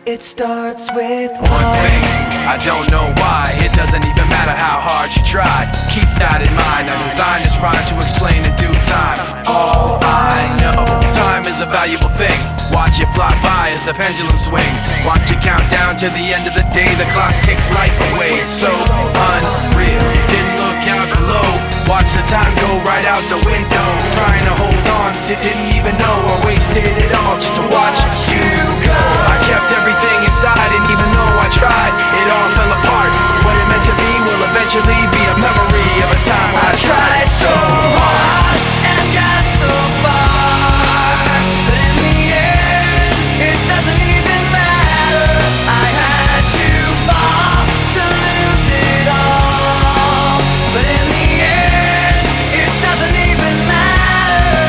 It starts with one thing, I don't know why. It doesn't even matter how hard you try. Keep that in mind. I designed this rhyme to explain in due time. All I know, time is a valuable thing. Watch it fly by as the pendulum swings. Watch it count down to the end of the day. The clock takes life away. It's so unreal. Didn't look out below. Watch the time go right out the window. Trying to hold on, didn't even know I wasted it all just to watch you go. I kept everything inside, and even though I tried, it all fell apart. What it meant to be will eventually be a memory of a time when I tried so hard and got so far, but in the end, it doesn't even matter. I had to fall to lose it all, but in the end, it doesn't even matter.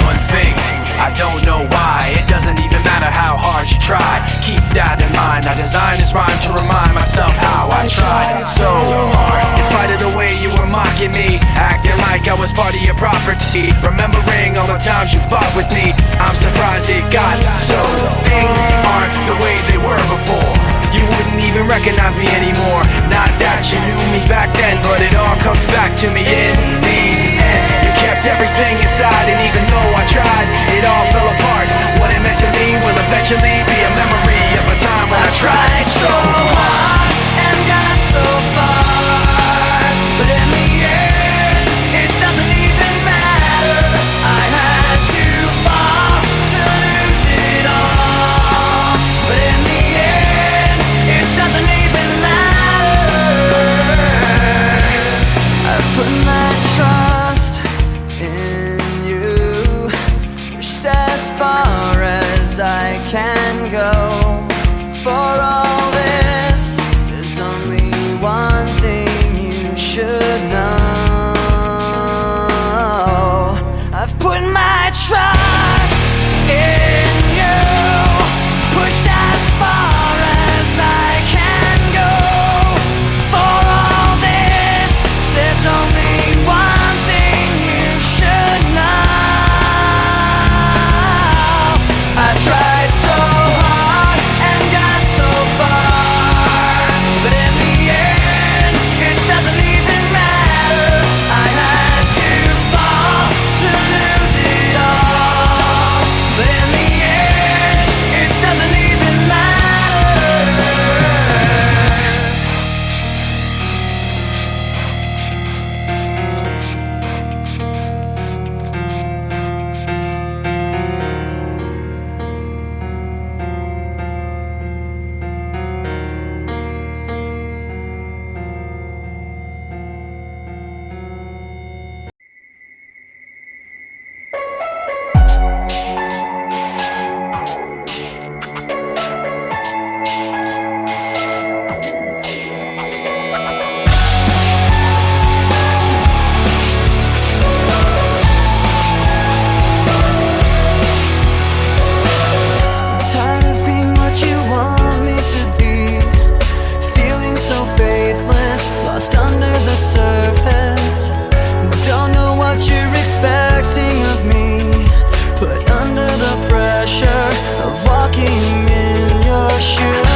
One thing, I don't know why. It doesn't even matter how hard you try. Keep that in mind. I designed this rhyme to remind myself how I tried so hard. In spite of the way you were mocking me, acting like I was part of your property, remembering all the times you fought with me, I'm surprised it got so. Things aren't the way they were before. You wouldn't even recognize me anymore. Not that you knew me back then, but it all comes back to me in the end. You kept everything inside, and even though I tried, it all fell apart. What it meant to me will eventually be a memory of a time when I tried so hard and got so far, but in the end, it doesn't even matter. I had to fall to lose it all, but in the end, it doesn't even matter. I've put my trust in you, pushed as far as I can go. For all this, there's only one thing you should know. I've put my trust in you, pushed as far as I can go. For all this, there's only one thing you should know. I tried so hard and got so far, but in the end, it doesn't even matter. I had to fall to lose it all, but in the end, it doesn't even matter. Tired of being what you want me to be, feeling so faithless, lost under the surface. Don't know what you're expecting of me, put under the pressure of walking in your shoes.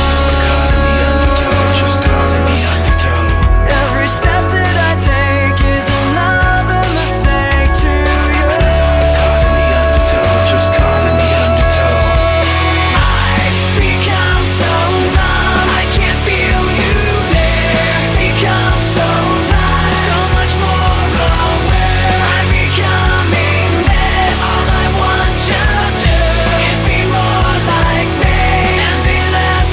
Every step that I take is another mistake to you. I've become so numb, I can't feel you there. Become so tired, so much more aware. I'm becoming this. All I want to do is be more like me and be less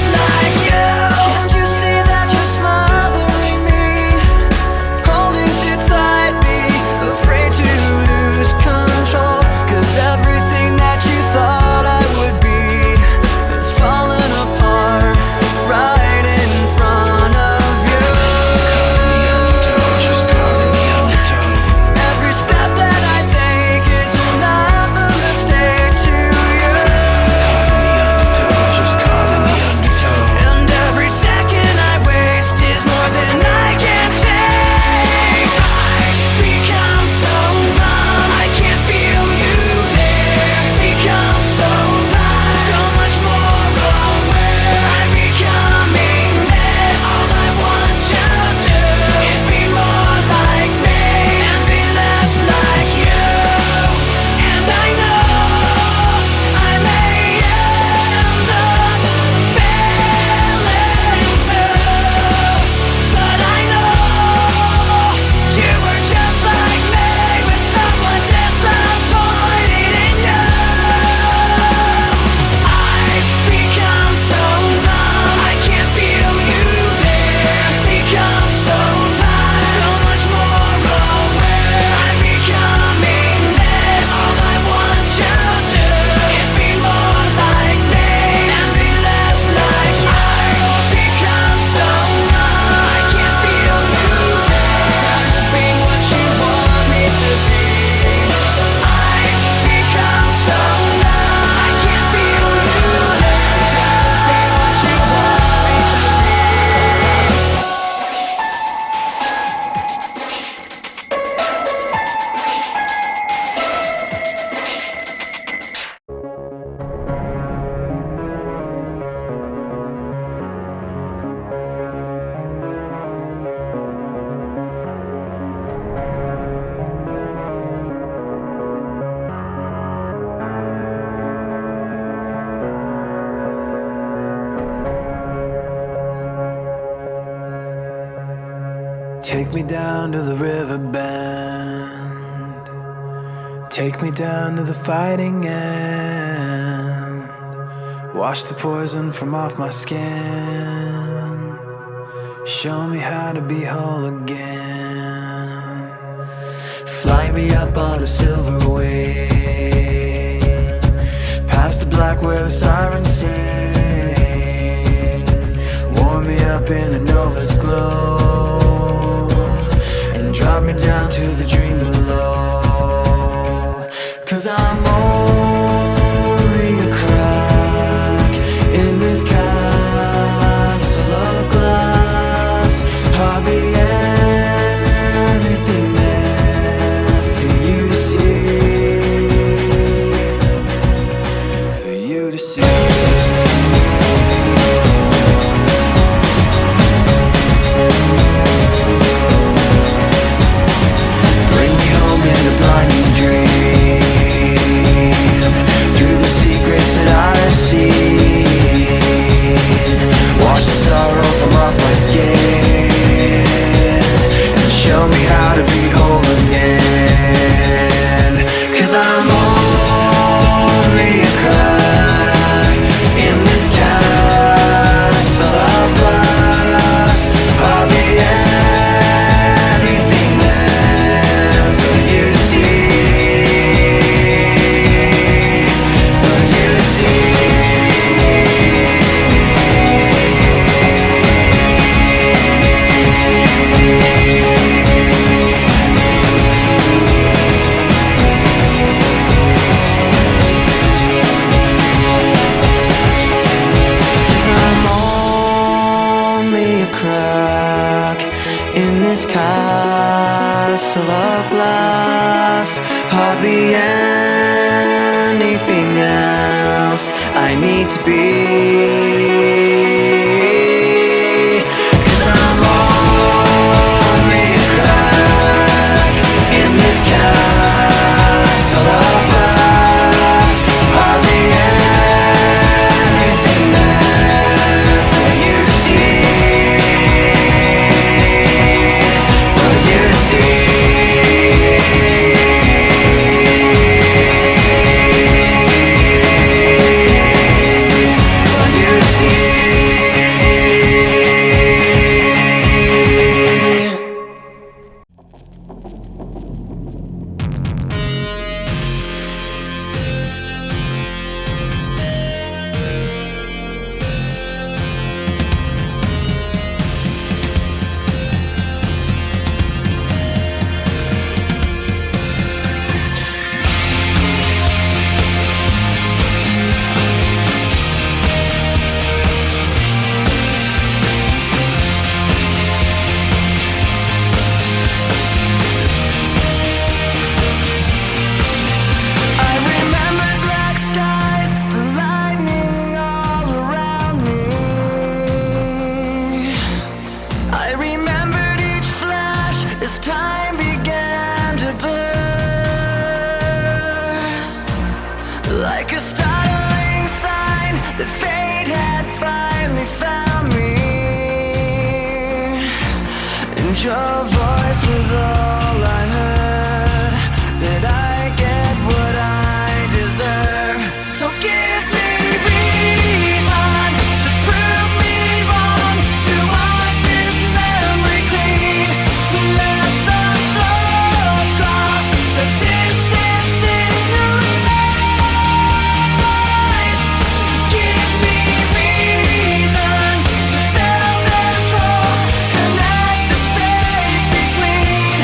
Take me down to the river bend. Take me down to the fighting end. Wash the poison from off my skin. Show me how to be whole again. Fly me up on a silver wing, past the black where the sirens sing. Warm me up in a nova's glow, and drop me down to the dream below. 'Cause I'm only a crack in this castle of glass. Hardly anything there for you to see, for you to see. Bring me home in a blinding dream, through the secrets that I've seen. Wash the sorrow from off my skin, and show me how to be whole again. 'Cause I'm only a crack in this castle of glass. Hardly anything there for you to see, for you to see. 'Cause I'm only a crack in this castle of glass. Hardly anything else I need to be. 'Cause I'm only a crack in this castle of glass. Hardly anything there for you to see, for you to see. For you to see. I remember black skies, the lightning all around me. I remembered each flash as time began to blur, like a startling sign that fate had finally found me. And your voice was all I heard, that I get what I deserve. So give me reason to prove me wrong, to wash this memory clean. Let the thoughts cross the distance in your eyes. Give me reason to fill this hole, connect the space between.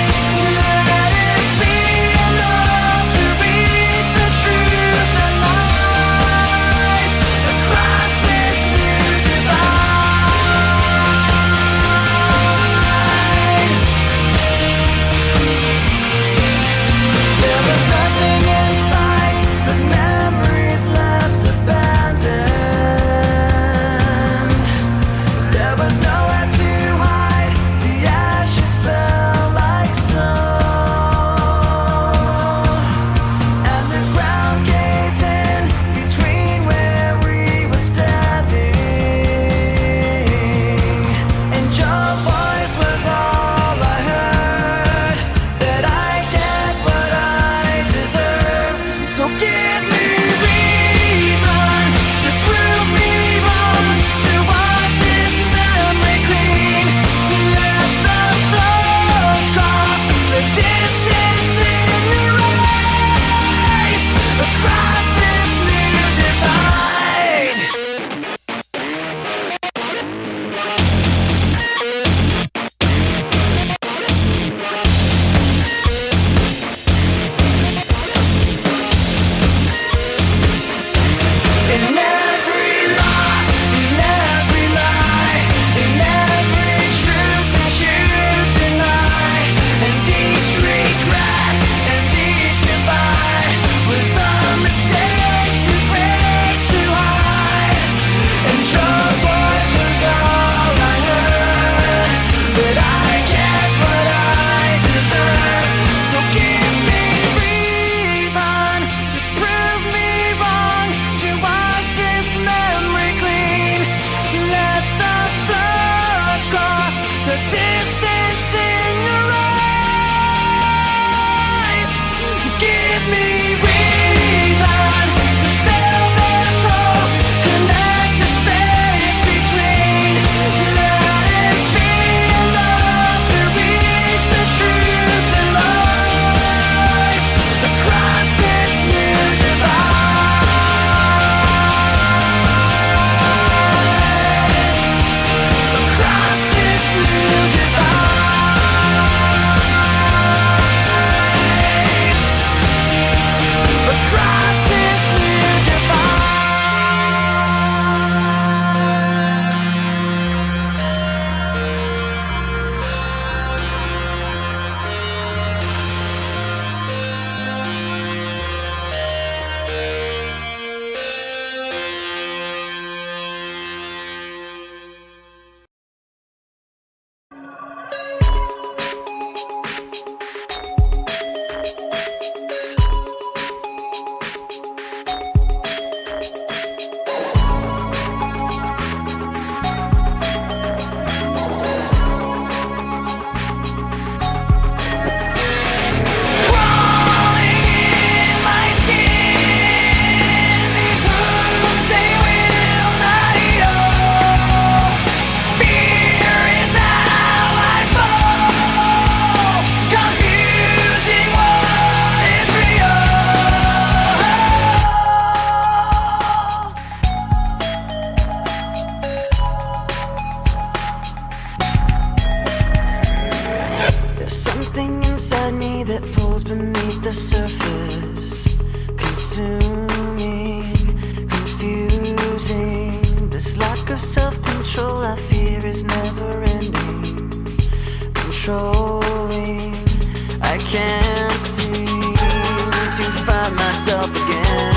myself again.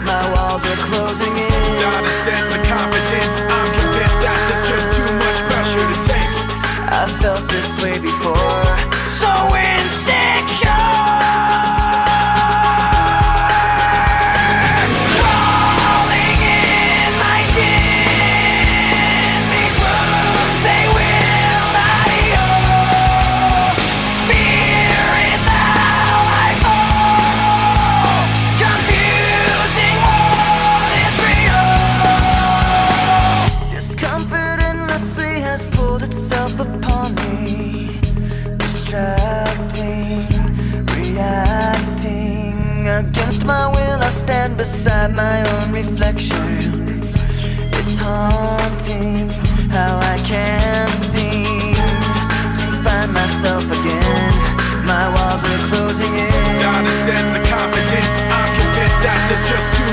My walls are closing in. Not a sense of confidence, I'm convinced that there's just too much pressure to take. I felt this way before, so insecure. Crawling in my skin, these wounds, they will not heal. Fear is how I fall, confusing what is real. Discomfort endlessly has pulled itself upon me, distracting, reacting. Against my will I stand beside my own reflection. It's haunting how I can't seem to find myself again. My walls are closing in. Not a sense of confidence, I'm convinced that there's just too